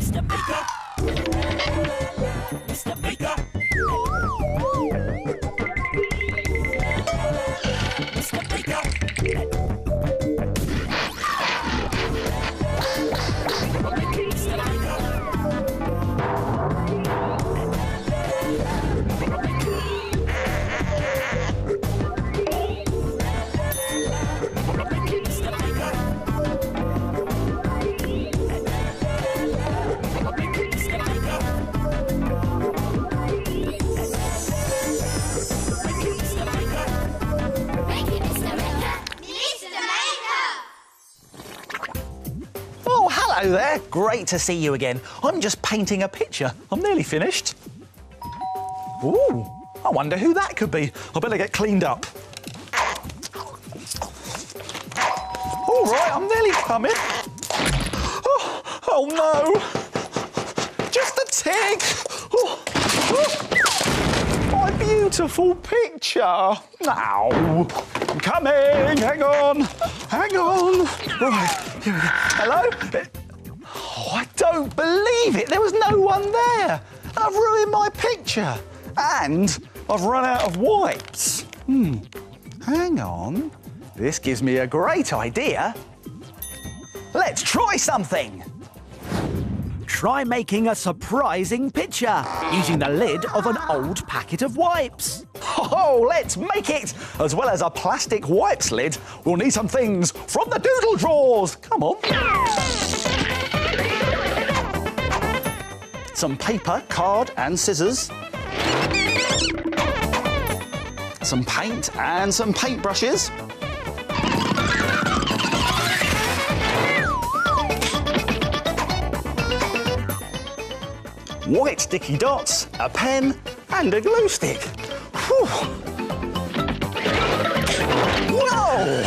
Mr. Baker. Mr. Baker. Mr. Baker. Hello there, great to see you again. I'm just painting a picture. I'm nearly finished. Ooh, I wonder who that could be. I better get cleaned up. All right, I'm nearly coming. Oh no, just a tick. My beautiful picture. Ow, I'm coming, hang on. Right, here we go. Hello? Oh, I don't believe it. There was no one there. I've ruined my picture. And I've run out of whites. Hang on. This gives me a great idea. Let's try something. Try making a surprising picture using the lid of an old packet of wipes. Oh, let's make it! As well as a plastic wipes lid, we'll need some things from the doodle drawers. Come on. Some paper, card and scissors. Some paint and some paintbrushes. White sticky dots, a pen and a glue stick. Whew. Whoa!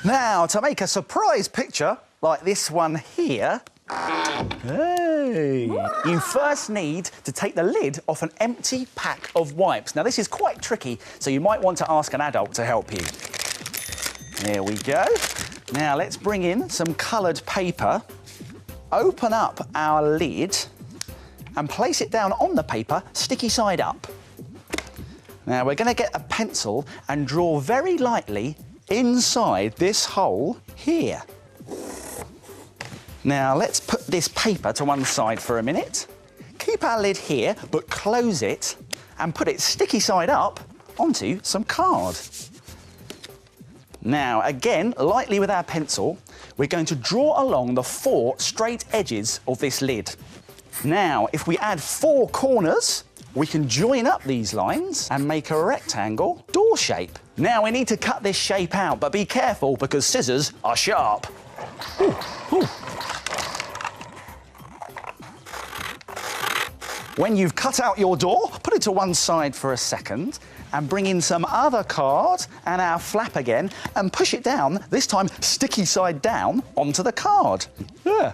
Now, to make a surprise picture like this one here, hey, you first need to take the lid off an empty pack of wipes. Now, this is quite tricky, so you might want to ask an adult to help you. There we go. Now, let's bring in some coloured paper, open up our lid, and place it down on the paper, sticky side up. Now, we're going to get a pencil and draw very lightly inside this hole here. Now, let's put this paper to one side for a minute. Keep our lid here, but close it and put it sticky side up onto some card. Now, again, lightly with our pencil, we're going to draw along the 4 straight edges of this lid. Now, if we add 4 corners, we can join up these lines and make a rectangle door shape. Now, we need to cut this shape out, but be careful because scissors are sharp. Ooh, ooh. When you've cut out your door, put it to one side for a second and bring in some other card and our flap again and push it down, this time sticky side down, onto the card. Yeah.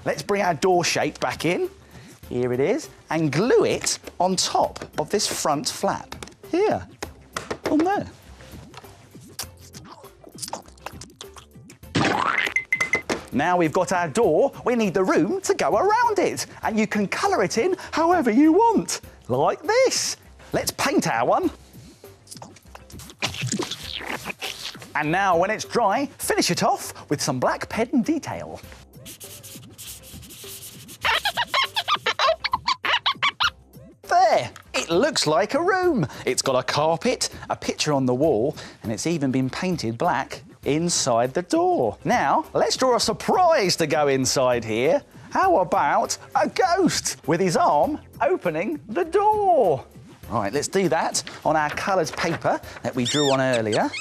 Let's bring our door shape back in. Here it is. And glue it on top of this front flap. Here. On there. Now we've got our door, we need the room to go around it. And you can colour it in however you want. Like this. Let's paint our one. And now when it's dry, finish it off with some black pen detail. There, it looks like a room. It's got a carpet, a picture on the wall, and it's even been painted black inside the door. Now, let's draw a surprise to go inside here. How about a ghost with his arm opening the door? Right, let's do that on our coloured paper that we drew on earlier.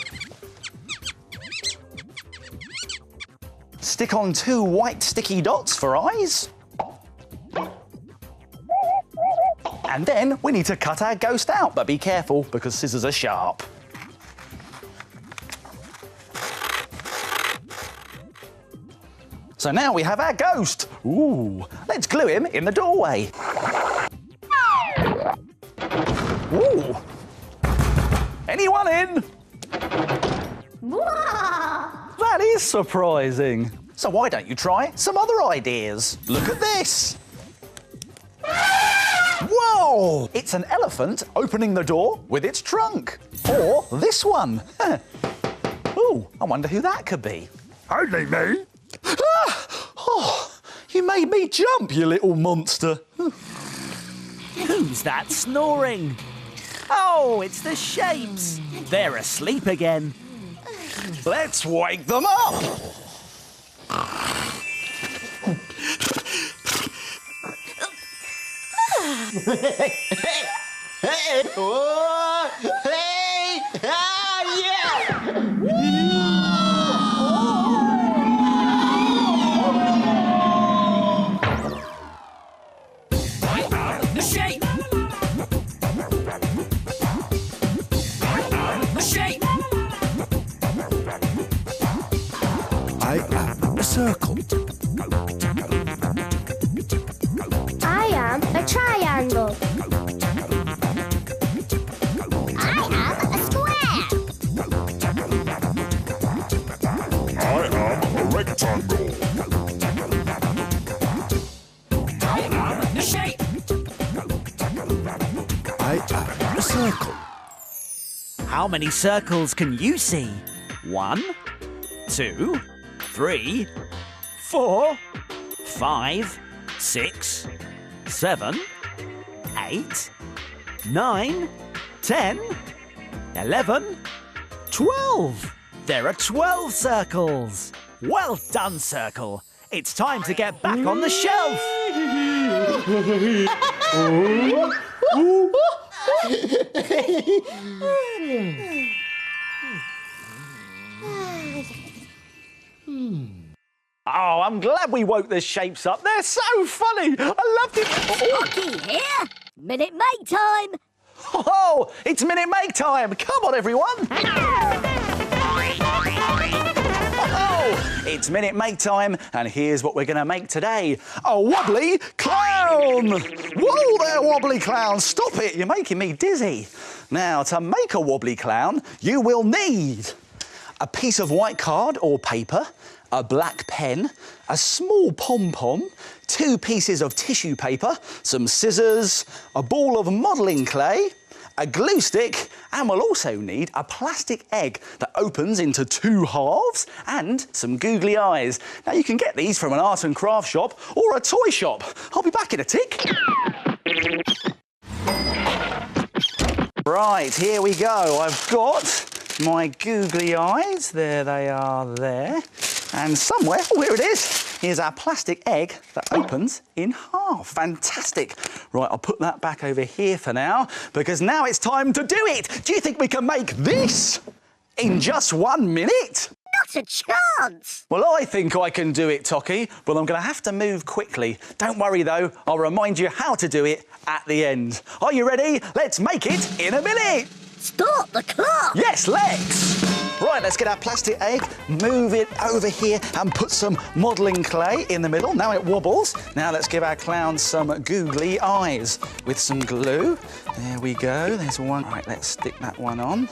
Stick on 2 white sticky dots for eyes. And then we need to cut our ghost out, but be careful because scissors are sharp. So now we have our ghost. Ooh, let's glue him in the doorway. Ooh. Anyone in? That is surprising. So why don't you try some other ideas? Look at this. Oh, it's an elephant opening the door with its trunk. Or this one. Ooh, I wonder who that could be. Only me. Ah! Oh, you made me jump, you little monster. Who's that snoring? Oh, it's the shapes. They're asleep again. Let's wake them up. I am a circle. I am a triangle. I am a square. I am a rectangle. I am the shape. I am a circle. How many circles can you see? 1, 2, 3, 4, 5, 6, 7, 8, 9, 10, 11, 12. There are 12 circles. Well done, Circle. It's time to get back on the shelf. Oh, I'm glad we woke the shapes up. They're so funny. I loved it. Rocky here. Minute Make time. Oh, it's Minute Make time. Come on, everyone. Oh, it's Minute Make time, and here's what we're going to make today. A wobbly clown. Whoa there, wobbly clown. Stop it. You're making me dizzy. Now, to make a wobbly clown, you will need a piece of white card or paper, a black pen, a small pom-pom, 2 pieces of tissue paper, some scissors, a ball of modelling clay, a glue stick, and we'll also need a plastic egg that opens into 2 halves and some googly eyes. Now, you can get these from an art and craft shop or a toy shop. I'll be back in a tick. Right, here we go. I've got my googly eyes. There they are there. And somewhere, oh, here it is, here's our plastic egg that opens in half. Fantastic. Right, I'll put that back over here for now, because now it's time to do it. Do you think we can make this in just 1 minute? Not a chance. Well, I think I can do it, Tocky, but I'm going to have to move quickly. Don't worry, though. I'll remind you how to do it at the end. Are you ready? Let's make it in a minute. Start the clock. Yes, let's. Right, let's get our plastic egg, move it over here and put some modelling clay in the middle. Now it wobbles. Now let's give our clown some googly eyes with some glue. There we go. There's one. Right, let's stick that one on.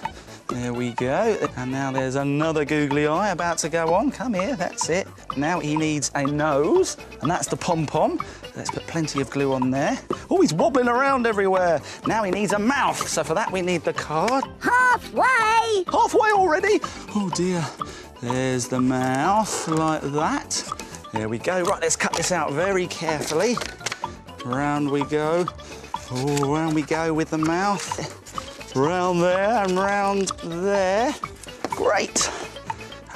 There we go. And now there's another googly eye about to go on. Come here, that's it. Now he needs a nose, and that's the pom-pom. Let's put plenty of glue on there. Oh, he's wobbling around everywhere. Now he needs a mouth. So for that, we need the card. Halfway. Halfway already? Oh, dear. There's the mouth, like that. There we go. Right, let's cut this out very carefully. Round we go. Oh, round we go with the mouth. Round there and round there. Great.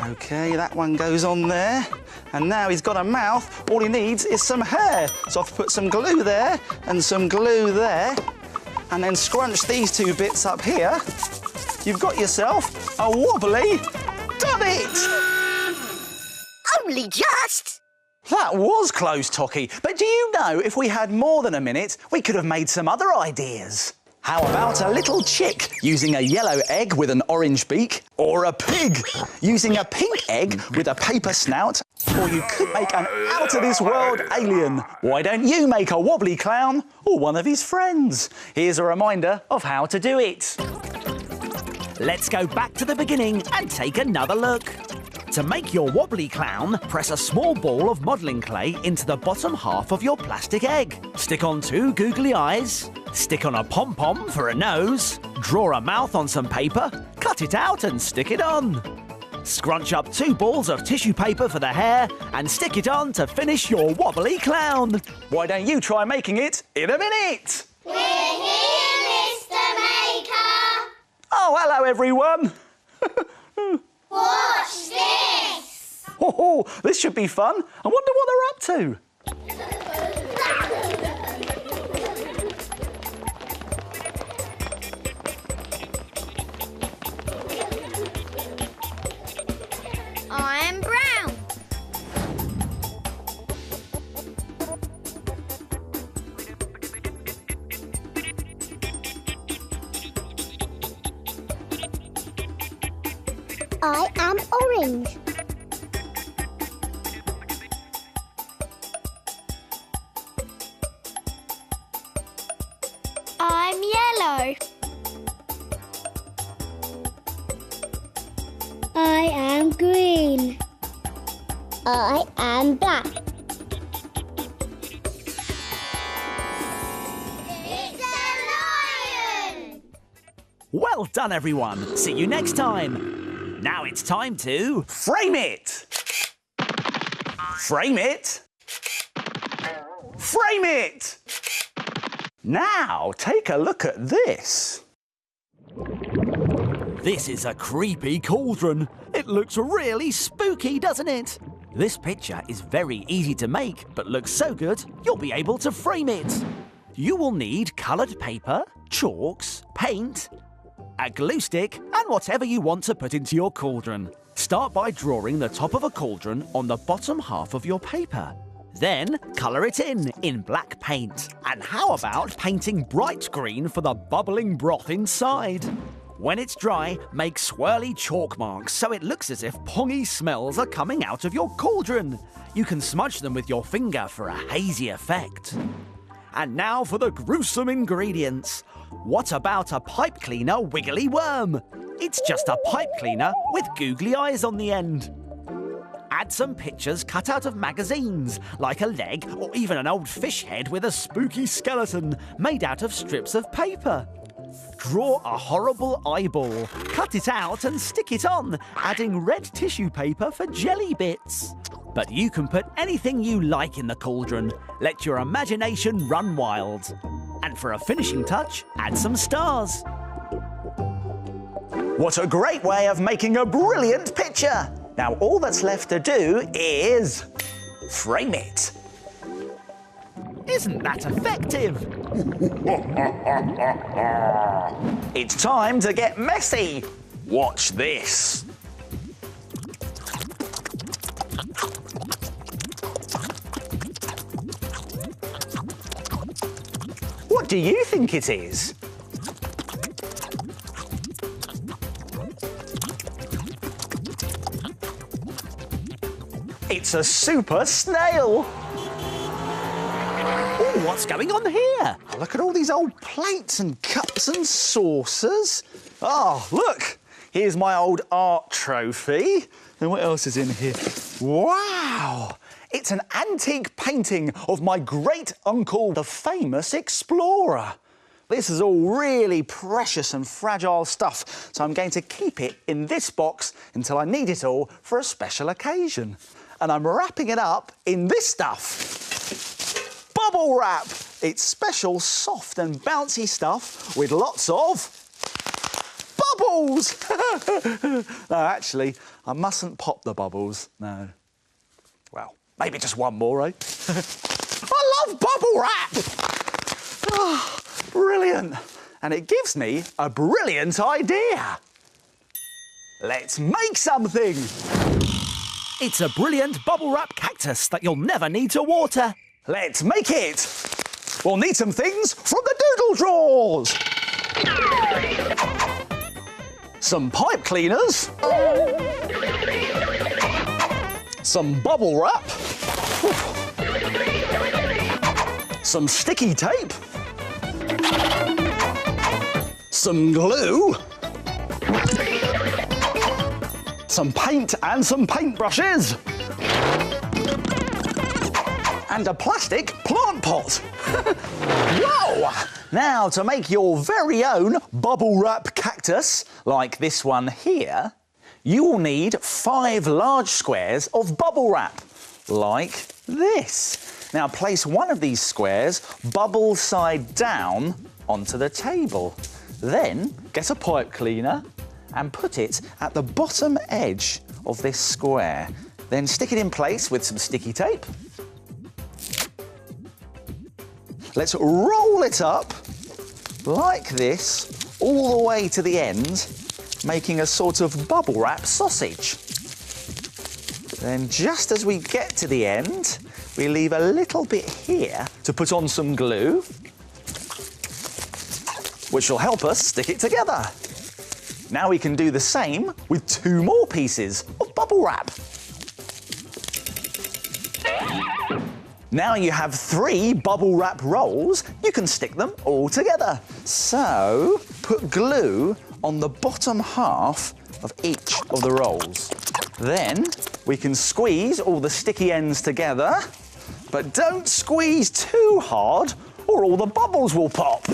OK, that one goes on there. And now he's got a mouth. All he needs is some hair. So I've put some glue there and some glue there. And then scrunch these 2 bits up here. You've got yourself a wobbly. Done it! Only just. That was close, Tocky. But do you know, if we had more than a minute, we could have made some other ideas. How about a little chick using a yellow egg with an orange beak? Or a pig using a pink egg with a paper snout? Or you could make an out-of-this-world alien. Why don't you make a wobbly clown or one of his friends? Here's a reminder of how to do it. Let's go back to the beginning and take another look. To make your wobbly clown, press a small ball of modelling clay into the bottom half of your plastic egg. Stick on 2 googly eyes, stick on a pom-pom for a nose, draw a mouth on some paper, cut it out and stick it on. Scrunch up 2 balls of tissue paper for the hair and stick it on to finish your wobbly clown. Why don't you try making it in a minute? We're here, Mr. Maker! Oh, hello everyone. Watch this! Oh, this should be fun. I wonder what they're up to. I'm brown. I am orange. I'm yellow. I am green. I am black. It's a lion! Well done, everyone. See you next time. Now it's time to... Frame it. Frame it. Frame it. Now, take a look at this. This is a creepy cauldron. It looks really spooky, doesn't it? This picture is very easy to make, but looks so good, you'll be able to frame it. You will need coloured paper, chalks, paint, a glue stick, and whatever you want to put into your cauldron. Start by drawing the top of a cauldron on the bottom half of your paper. Then colour it in black paint. And how about painting bright green for the bubbling broth inside? When it's dry, make swirly chalk marks so it looks as if pongy smells are coming out of your cauldron. You can smudge them with your finger for a hazy effect. And now for the gruesome ingredients. What about a pipe cleaner wiggly worm? It's just a pipe cleaner with googly eyes on the end. Add some pictures cut out of magazines, like a leg or even an old fish head with a spooky skeleton made out of strips of paper. Draw a horrible eyeball, cut it out and stick it on, adding red tissue paper for jelly bits. But you can put anything you like in the cauldron. Let your imagination run wild. And for a finishing touch, add some stars. What a great way of making a brilliant picture. Now all that's left to do is frame it. Isn't that effective? It's time to get messy. Watch this. What do you think it is? It's a super snail. Oh, what's going on here? Oh, look at all these old plates and cups and saucers. Oh, look, here's my old art trophy. And what else is in here? Wow, it's an antique painting of my great uncle, the famous explorer. This is all really precious and fragile stuff, so I'm going to keep it in this box until I need it all for a special occasion. And I'm wrapping it up in this stuff. Bubble wrap. It's special, soft and bouncy stuff with lots of bubbles. No, actually, I mustn't pop the bubbles. No. Well, maybe just one more, eh? I love bubble wrap. Oh, brilliant. And it gives me a brilliant idea. Let's make something. It's a brilliant bubble wrap cactus that you'll never need to water. Let's make it. We'll need some things from the doodle drawers. Some pipe cleaners. Some bubble wrap. Some sticky tape. Some glue. some paint and some paintbrushes. And a plastic plant pot. Whoa! Now, to make your very own bubble wrap cactus, like this one here, you will need 5 large squares of bubble wrap, like this. Now, place one of these squares bubble side down onto the table. Then, get a pipe cleaner and put it at the bottom edge of this square. Then stick it in place with some sticky tape. Let's roll it up like this all the way to the end, making a sort of bubble wrap sausage. Then just as we get to the end, we leave a little bit here to put on some glue, which will help us stick it together. Now we can do the same with 2 more pieces of bubble wrap. Now you have 3 bubble wrap rolls, you can stick them all together. So, put glue on the bottom half of each of the rolls. Then, we can squeeze all the sticky ends together, but don't squeeze too hard or all the bubbles will pop.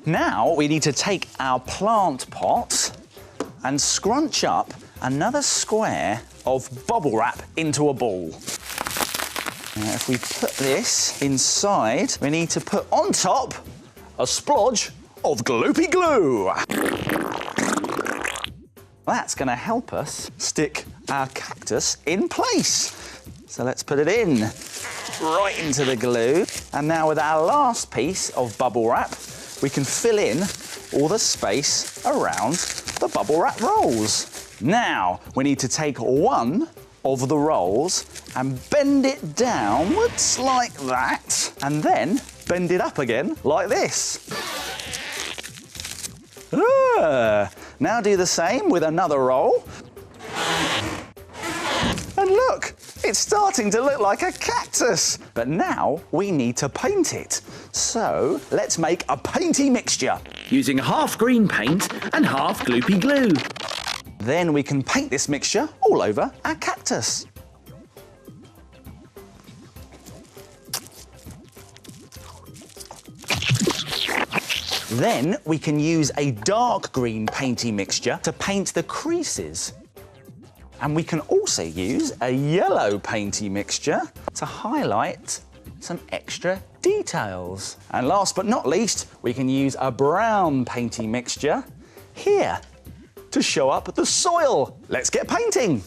Now, we need to take our plant pot and scrunch up another square of bubble wrap into a ball. Now, if we put this inside, we need to put on top a splodge of gloopy glue. That's going to help us stick our cactus in place. So let's put it in, right into the glue. And now with our last piece of bubble wrap, we can fill in all the space around the bubble wrap rolls. Now, we need to take one of the rolls and bend it downwards like that, and then bend it up again like this. Now do the same with another roll. And look, it's starting to look like a cactus. But now we need to paint it. So let's make a painty mixture using half green paint and half gloopy glue. Then we can paint this mixture all over our cactus. Then we can use a dark green painty mixture to paint the creases. And we can also use a yellow painty mixture to highlight some extra details. And last but not least, we can use a brown painty mixture here to show up the soil. Let's get painting.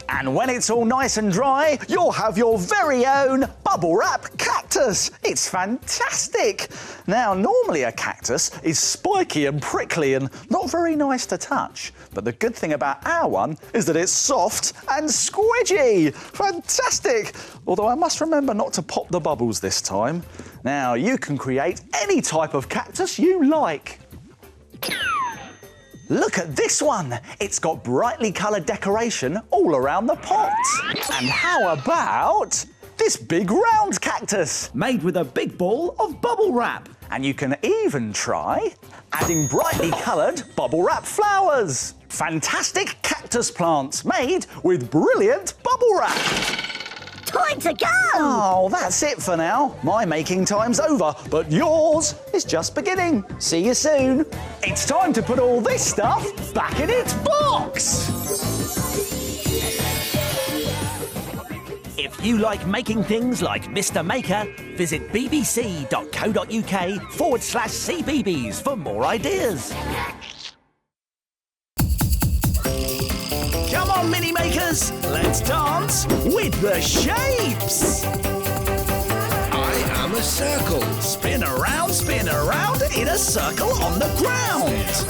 And when it's all nice and dry, you'll have your very own bubble wrap cactus. It's fantastic. Now, normally a cactus is spiky and prickly and not very nice to touch. But the good thing about our one is that it's soft and squidgy. Fantastic. Although I must remember not to pop the bubbles this time. Now, you can create any type of cactus you like. Look at this one. It's got brightly coloured decoration all around the pot. And how about this big round cactus? Made with a big ball of bubble wrap. And you can even try adding brightly coloured bubble wrap flowers. Fantastic cactus plants made with brilliant bubble wrap. Time to go! Oh, that's it for now. My making time's over, but yours is just beginning. See you soon. It's time to put all this stuff back in its box. If you like making things like Mr. Maker, visit bbc.co.uk/cbbs for more ideas. Come on, mini makers, let's dance with the shapes. I am a circle. Spin around in a circle on the ground.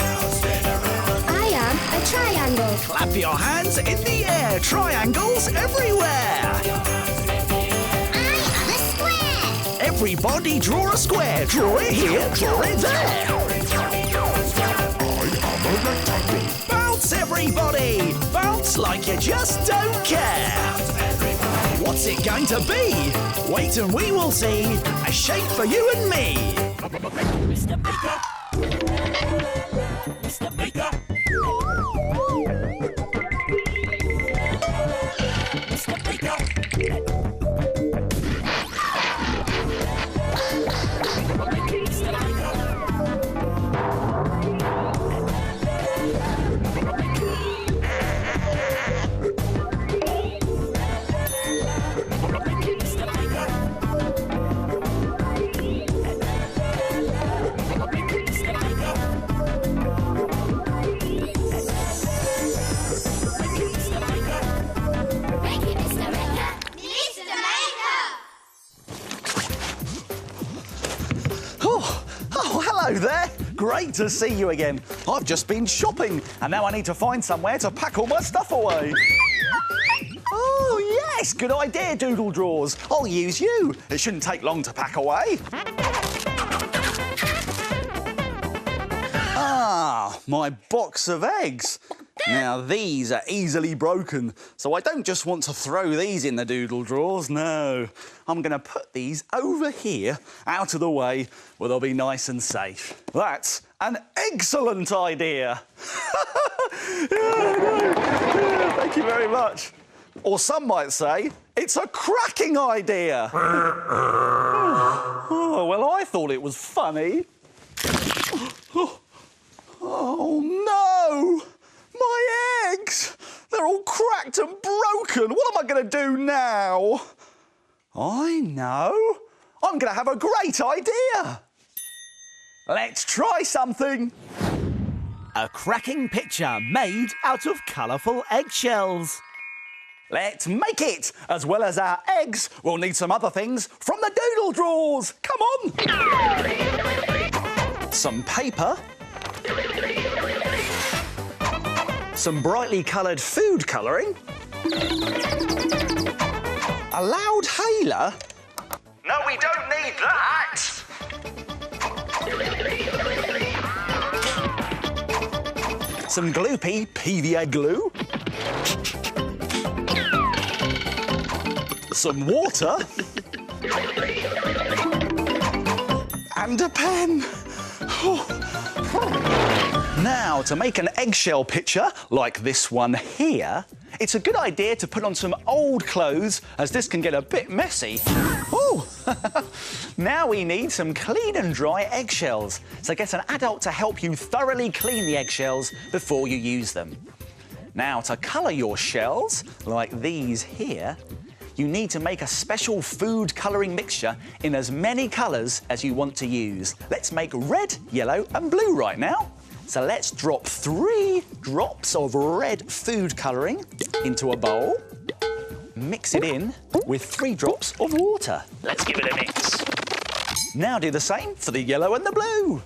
I am a triangle. Clap your hands in the air, triangles everywhere. I am a square. Everybody draw a square, draw it here, draw it there. Bounce, everybody! Bounce like you just don't care! What's it going to be? Wait and we will see! A shape for you and me! Mr. Maker, Mr. Maker. Mr. Maker. Make it, Mr. Maker. Mr. Maker. Oh, hello there. Great to see you again. I've just been shopping and now I need to find somewhere to pack all my stuff away. Oh, yes, good idea, Doodle Drawers. I'll use you. It shouldn't take long to pack away. Ah, my box of eggs. Now, these are easily broken, so I don't just want to throw these in the Doodle Drawers, no. I'm going to put these over here, out of the way, where they'll be nice and safe. That's an excellent idea. Yeah, thank you very much. Or some might say, it's a cracking idea. Oh, well, I thought it was funny. Oh, no! My eggs! They're all cracked and broken. What am I going to do now? I know. I'm going to have a great idea. Let's try something. A cracking pitcher made out of colourful eggshells. Let's make it. As well as our eggs, we'll need some other things from the Doodle Drawers. Come on. Some paper. Some brightly coloured food colouring. A loud hailer. No, we don't need that. Some gloopy PVA glue. Some water. And a pen. Now, to make an eggshell pitcher like this one here, it's a good idea to put on some old clothes, as this can get a bit messy. Ooh. Now we need some clean and dry eggshells, so get an adult to help you thoroughly clean the eggshells before you use them. Now, to colour your shells, like these here, you need to make a special food colouring mixture in as many colours as you want to use. Let's make red, yellow and blue right now. So let's drop 3 drops of red food colouring into a bowl. Mix it in with 3 drops of water. Let's give it a mix. Now do the same for the yellow and the blue.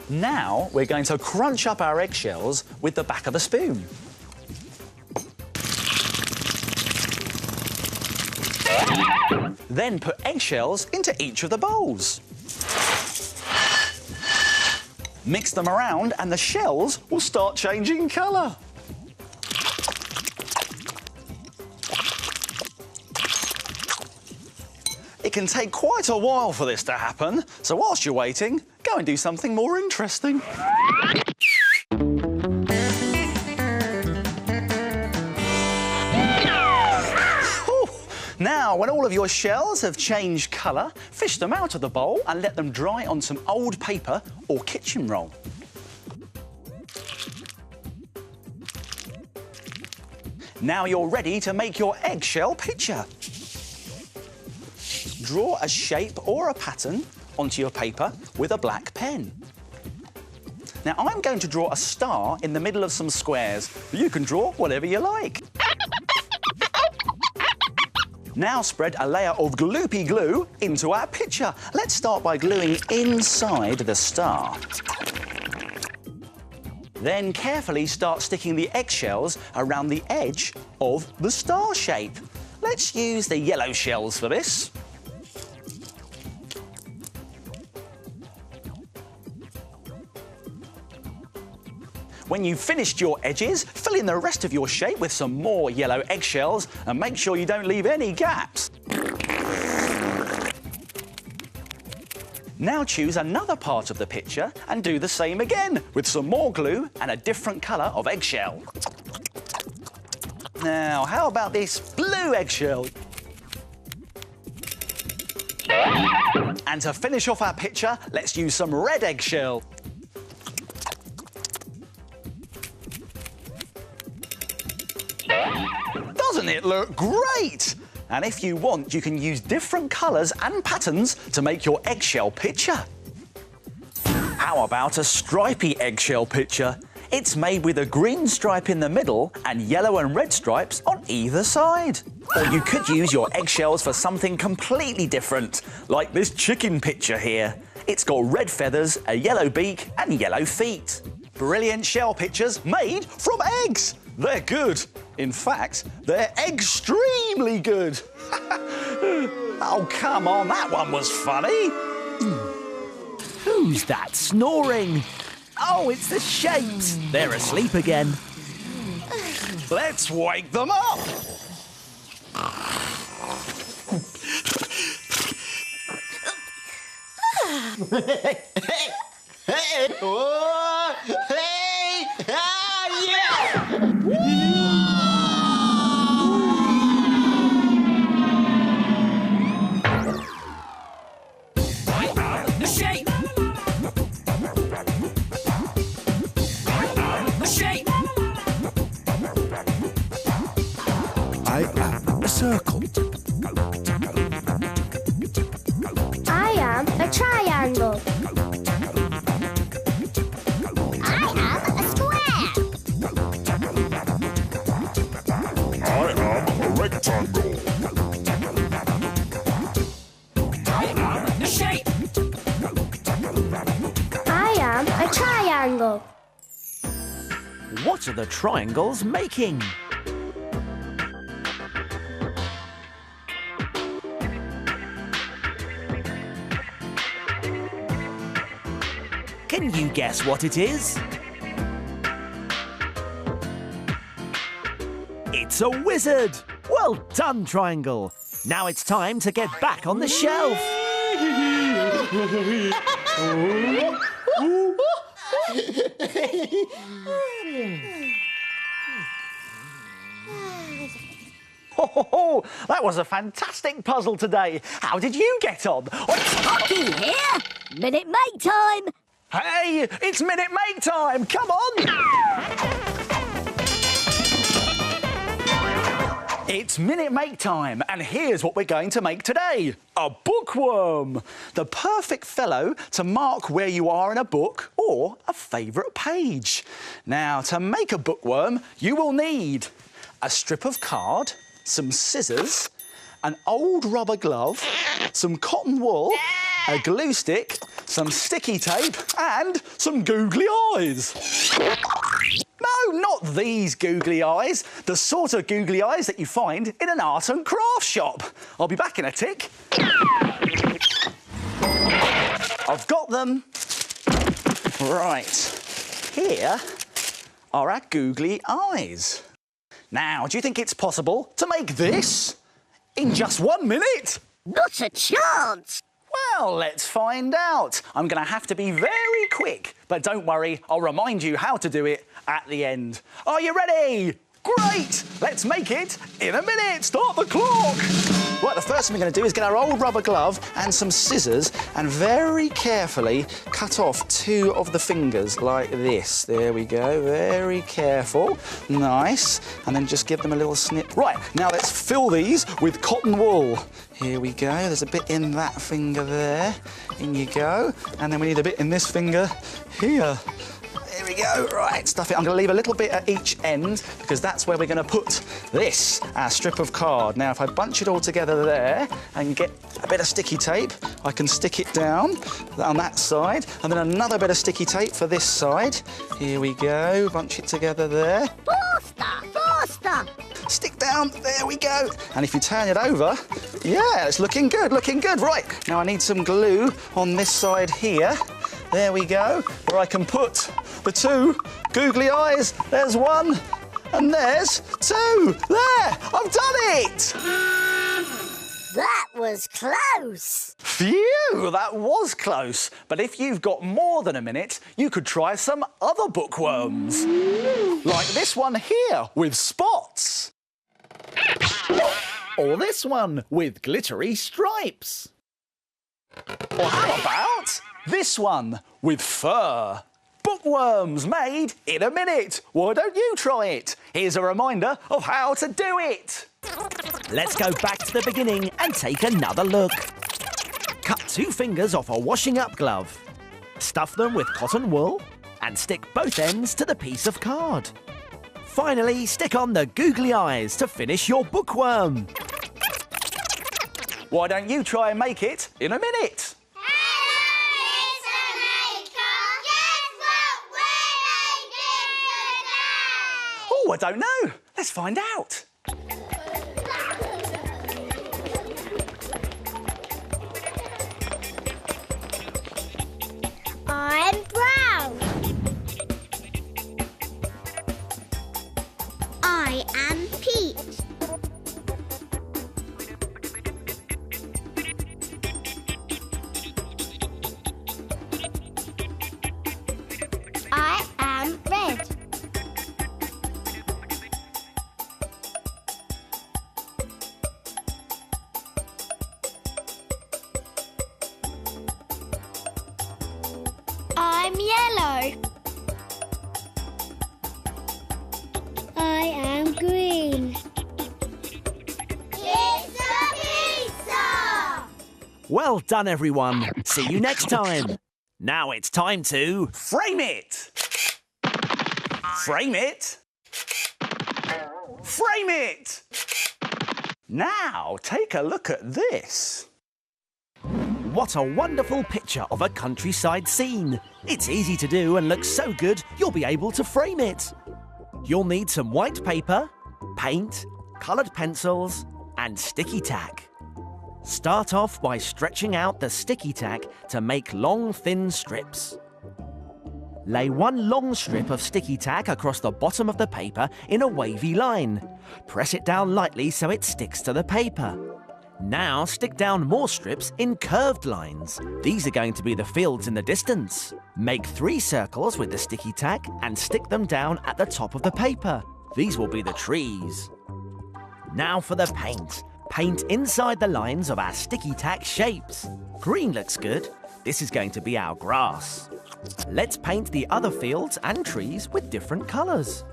Now we're going to crunch up our eggshells with the back of a spoon. Then put eggshells into each of the bowls. Mix them around and the shells will start changing colour. It can take quite a while for this to happen, so whilst you're waiting, go and do something more interesting. Now, when all of your shells have changed colour, fish them out of the bowl and let them dry on some old paper or kitchen roll. Now you're ready to make your eggshell pitcher. Draw a shape or a pattern onto your paper with a black pen. Now, I'm going to draw a star in the middle of some squares. You can draw whatever you like. Now spread a layer of gloopy glue into our pitcher. Let's start by gluing inside the star. Then carefully start sticking the eggshells around the edge of the star shape. Let's use the yellow shells for this. When you've finished your edges, fill in the rest of your shape with some more yellow eggshells and make sure you don't leave any gaps. Now choose another part of the picture and do the same again with some more glue and a different colour of eggshell. Now, how about this blue eggshell? And to finish off our picture, let's use some red eggshell. Doesn't it look great? And if you want, you can use different colours and patterns to make your eggshell picture. How about a stripy eggshell picture? It's made with a green stripe in the middle and yellow and red stripes on either side. Or you could use your eggshells for something completely different, like this chicken picture here. It's got red feathers, a yellow beak and yellow feet. Brilliant shell pictures made from eggs. They're good. In fact, they're extremely good. Oh, come on, that one was funny. Who's that snoring? Oh, it's the shapes. They're asleep again. Let's wake them up. The shape. The shape. I am a circle. I am a triangle. I am a square. I am a rectangle. The shape. I am a triangle. What are the triangles making? Can you guess what it is? It's a wizard! Well done, Triangle! Now it's time to get back on the shelf. Oh, that was a fantastic puzzle today. How did you get on? Hockey here. Minute make time. Hey, it's minute make time. Come on. It's minute make time, and here's what we're going to make today. A bookworm. The perfect fellow to mark where you are in a book or a favourite page. Now, to make a bookworm, you will need a strip of card, some scissors, an old rubber glove, some cotton wool, a glue stick, some sticky tape and some googly eyes. No, not these googly eyes. The sort of googly eyes that you find in an art and craft shop. I'll be back in a tick. I've got them. Right. Here are our googly eyes. Now, do you think it's possible to make this in just 1 minute? Not a chance. Well, let's find out. I'm going to have to be very quick, but don't worry, I'll remind you how to do it at the end. Are you ready? Great! Let's make it in a minute. Start the clock. Right, the first thing we're going to do is get our old rubber glove and some scissors and very carefully cut off 2 of the fingers like this. There we go. Very careful. Nice. And then just give them a little snip. Right, now let's fill these with cotton wool. Here we go. There's a bit in that finger there. In you go. And then we need a bit in this finger here. There we go. Right, stuff it. I'm going to leave a little bit at each end because that's where we're going to put this, our strip of card. Now, if I bunch it all together there and get a bit of sticky tape, I can stick it down on that side and then another bit of sticky tape for this side. Here we go. Bunch it together there. Faster, faster. Stick down. There we go. And if you turn it over, yeah, it's looking good, looking good. Right, now I need some glue on this side here. There we go. Where I can put the two googly eyes. There's one and there's two. There, I've done it. That was close. Phew, that was close. But if you've got more than a minute, you could try some other bookworms. Like this one here with spots. Or this one with glittery stripes. Or how about this one with fur? Bookworms made in a minute. Why don't you try it? Here's a reminder of how to do it. Let's go back to the beginning and take another look. Cut 2 fingers off a washing up glove. Stuff them with cotton wool and stick both ends to the piece of card. Finally, stick on the googly eyes to finish your bookworm. Why don't you try and make it in a minute? Oh, I don't know. Let's find out. I'm brown. I am peach. I am red. I'm yellow. I am green. It's a pizza! Well done, everyone. See you next time. Now it's time to... Frame it. Frame it. Frame it. Now, take a look at this. What a wonderful picture of a countryside scene. It's easy to do and looks so good you'll be able to frame it. You'll need some white paper, paint, coloured pencils and sticky tack. Start off by stretching out the sticky tack to make long, thin strips. Lay one long strip of sticky tack across the bottom of the paper in a wavy line. Press it down lightly so it sticks to the paper. Now stick down more strips in curved lines. These are going to be the fields in the distance. Make 3 circles with the sticky tack and stick them down at the top of the paper. These will be the trees. Now for the paint. Paint inside the lines of our sticky tack shapes. Green looks good. This is going to be our grass. Let's paint the other fields and trees with different colours.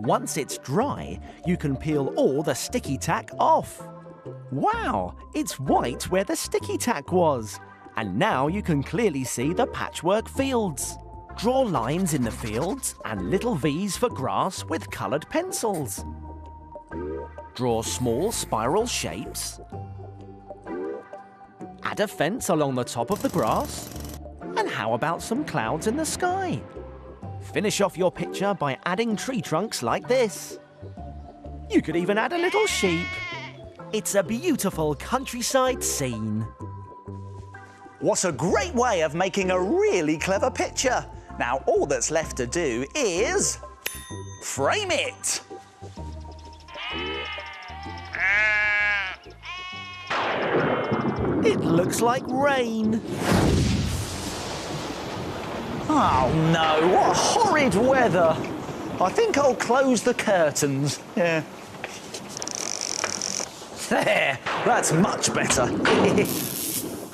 Once it's dry, you can peel all the sticky tack off. Wow, it's white where the sticky tack was. And now you can clearly see the patchwork fields. Draw lines in the fields and little V's for grass with coloured pencils. Draw small spiral shapes. Add a fence along the top of the grass. And how about some clouds in the sky? Finish off your picture by adding tree trunks like this. You could even add a little sheep. It's a beautiful countryside scene. What a great way of making a really clever picture. Now all that's left to do is frame it. It looks like rain. Oh no, what horrid weather. I think I'll close the curtains. Yeah. There, that's much better.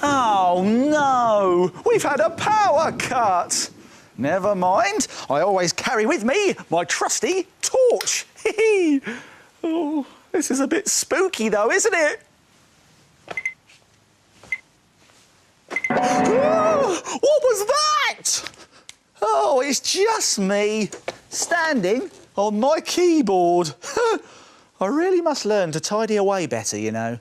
Oh no, we've had a power cut. Never mind, I always carry with me my trusty torch. Oh, this is a bit spooky though, isn't it? Oh, what was that? Oh, it's just me, standing on my keyboard. I really must learn to tidy away better, you know.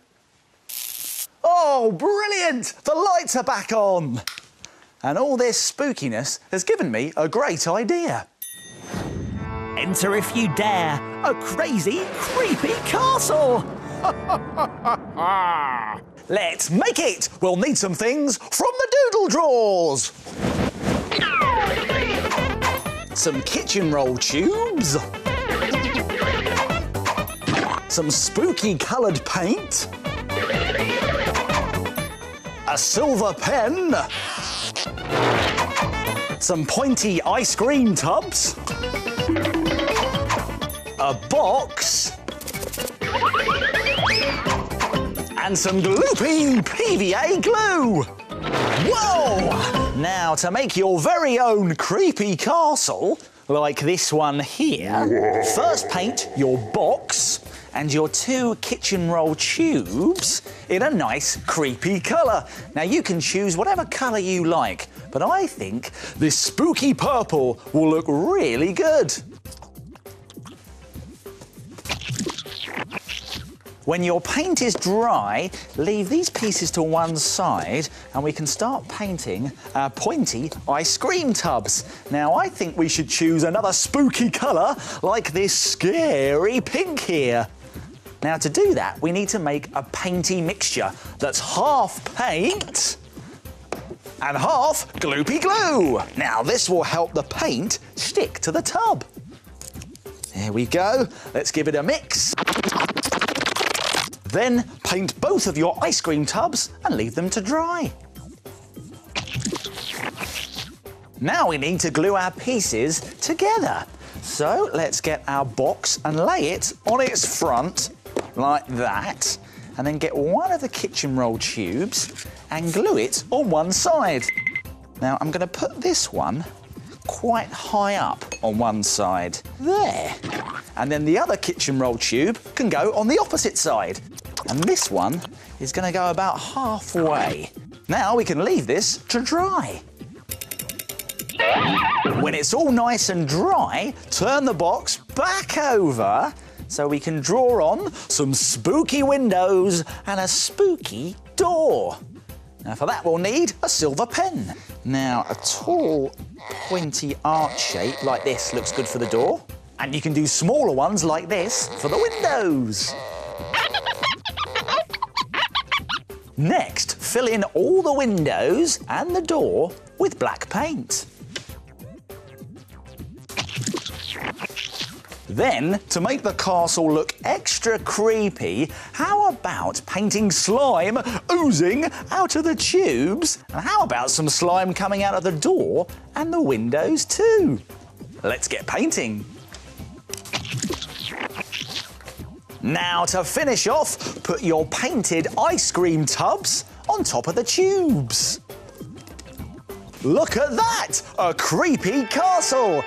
Oh, brilliant! The lights are back on. And all this spookiness has given me a great idea. Enter if you dare, a crazy, creepy castle. Let's make it! We'll need some things from the doodle drawers. Some kitchen roll tubes. Some spooky coloured paint. A silver pen. Some pointy ice cream tubs. A box. And some gloopy PVA glue. Whoa! Now, to make your very own creepy castle, like this one here, first paint your box and your 2 kitchen roll tubes in a nice creepy colour. Now, you can choose whatever colour you like, but I think this spooky purple will look really good. When your paint is dry, leave these pieces to one side and we can start painting our pointy ice cream tubs. Now, I think we should choose another spooky colour like this scary pink here. Now, to do that, we need to make a painty mixture that's half paint and half gloopy glue. Now, this will help the paint stick to the tub. There we go. Let's give it a mix. Then paint both of your ice cream tubs and leave them to dry. Now we need to glue our pieces together. So let's get our box and lay it on its front like that. And then get one of the kitchen roll tubes and glue it on one side. Now I'm going to put this one quite high up on one side. There. And then the other kitchen roll tube can go on the opposite side. And this one is going to go about halfway. Now we can leave this to dry. When it's all nice and dry, turn the box back over so we can draw on some spooky windows and a spooky door. Now for that we'll need a silver pen. Now a tall, pointy arch shape like this looks good for the door. And you can do smaller ones like this for the windows. Next, fill in all the windows and the door with black paint. Then, to make the castle look extra creepy, how about painting slime oozing out of the tubes? And how about some slime coming out of the door and the windows too? Let's get painting. Now, to finish off, put your painted ice cream tubs on top of the tubes. Look at that! A creepy castle!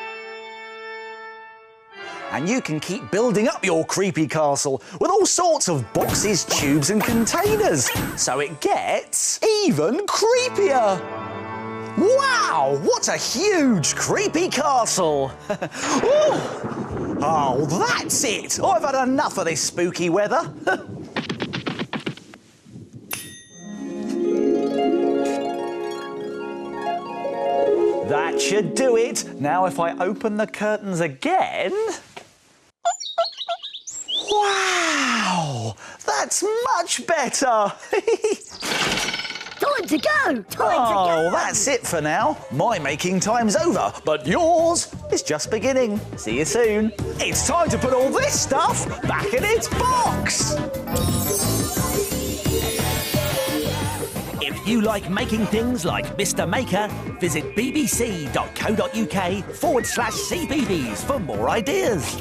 And you can keep building up your creepy castle with all sorts of boxes, tubes and containers, so it gets even creepier. Wow, what a huge creepy castle! Oh, that's it! I've had enough of this spooky weather. That should do it. Now if I open the curtains again... Wow! That's much better! Time to go! Time to go! Oh, that's it for now. My making time's over, but yours is just beginning. See you soon. It's time to put all this stuff back in its box! If you like making things like Mr. Maker, visit bbc.co.uk/CBeebies for more ideas.